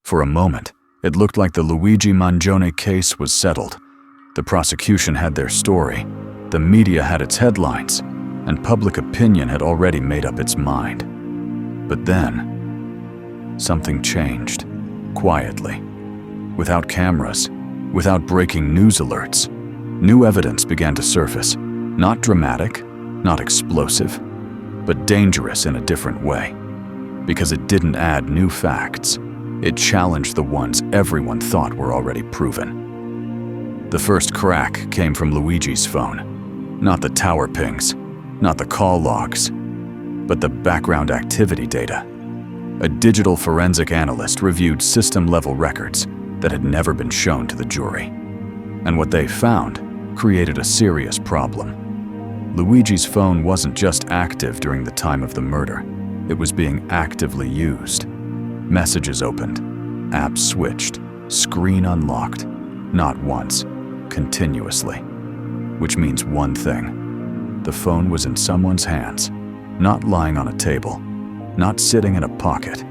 For a moment, it looked like the Luigi Mangione case was settled. The prosecution had their story, the media had its headlines, and public opinion had already made up its mind. But then, something changed, quietly. Without cameras, without breaking news alerts, new evidence began to surface. Not dramatic, not explosive, but dangerous in a different way. Because it didn't add new facts, it challenged the ones everyone thought were already proven. The first crack came from Luigi's phone. Not the tower pings, not the call logs, but the background activity data. A digital forensic analyst reviewed system-level records that had never been shown to the jury. And what they found created a serious problem. Luigi's phone wasn't just active during the time of the murder. It was being actively used. Messages opened, apps switched, screen unlocked, not once, continuously. Which means one thing. The phone was in someone's hands, not lying on a table, not sitting in a pocket.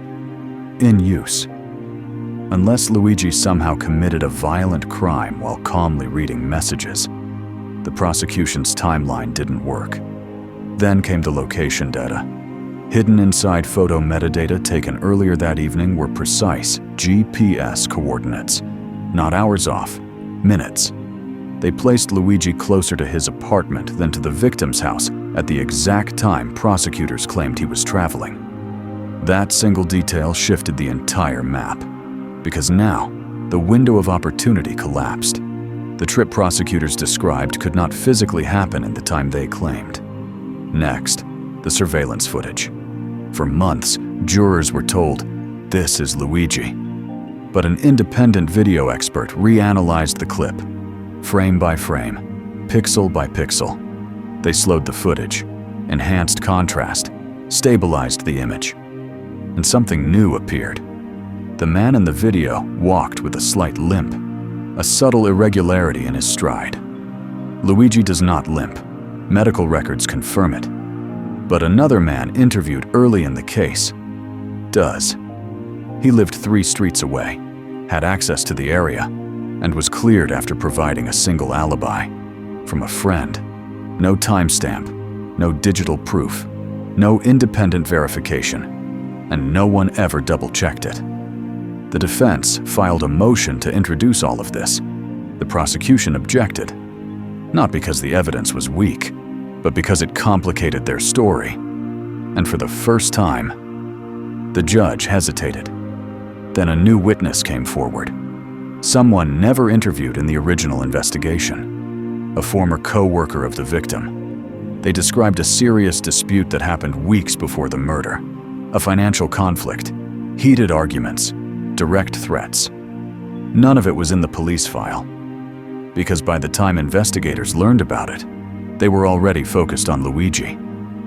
In use. Unless Luigi somehow committed a violent crime while calmly reading messages, the prosecution's timeline didn't work. Then came the location data. Hidden inside photo metadata taken earlier that evening were precise GPS coordinates, not hours off, minutes. They placed Luigi closer to his apartment than to the victim's house at the exact time prosecutors claimed he was traveling. That single detail shifted the entire map, because now the window of opportunity collapsed. The trip prosecutors described could not physically happen in the time they claimed. Next, the surveillance footage. For months, jurors were told, "This is Luigi." But an independent video expert reanalyzed the clip, frame by frame, pixel by pixel. They slowed the footage, enhanced contrast, stabilized the image. And something new appeared. The man in the video walked with a slight limp, a subtle irregularity in his stride. Luigi does not limp. Medical records confirm it. But another man interviewed early in the case does. He lived 3 streets away, had access to the area, and was cleared after providing a single alibi. From a friend. No timestamp, no digital proof, no independent verification, and no one ever double-checked it. The defense filed a motion to introduce all of this. The prosecution objected, not because the evidence was weak, but because it complicated their story. And for the first time, the judge hesitated. Then a new witness came forward. Someone never interviewed in the original investigation. A former co-worker of the victim. They described a serious dispute that happened weeks before the murder. A financial conflict, heated arguments, direct threats. None of it was in the police file. Because by the time investigators learned about it, they were already focused on Luigi.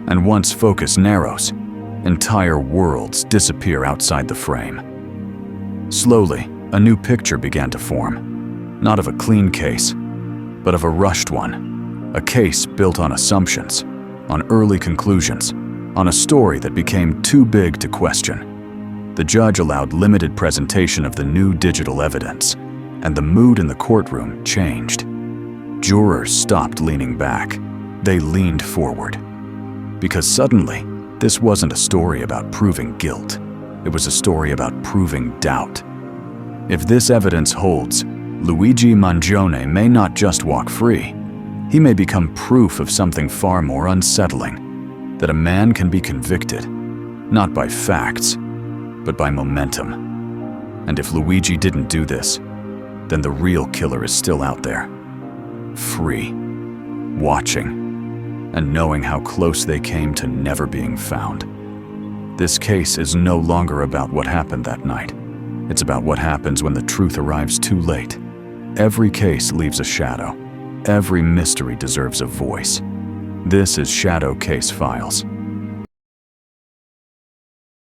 And once focus narrows, entire worlds disappear outside the frame. Slowly, a new picture began to form. Not of a clean case, but of a rushed one. A case built on assumptions, on early conclusions, on a story that became too big to question. The judge allowed limited presentation of the new digital evidence, and the mood in the courtroom changed. Jurors stopped leaning back. They leaned forward. Because suddenly, this wasn't a story about proving guilt. It was a story about proving doubt. If this evidence holds, Luigi Mangione may not just walk free. He may become proof of something far more unsettling, that a man can be convicted, not by facts, but by momentum. And if Luigi didn't do this, then the real killer is still out there. Free, watching, and knowing how close they came to never being found. This case is no longer about what happened that night. It's about what happens when the truth arrives too late. Every case leaves a shadow. Every mystery deserves a voice. This is Shadow Case Files.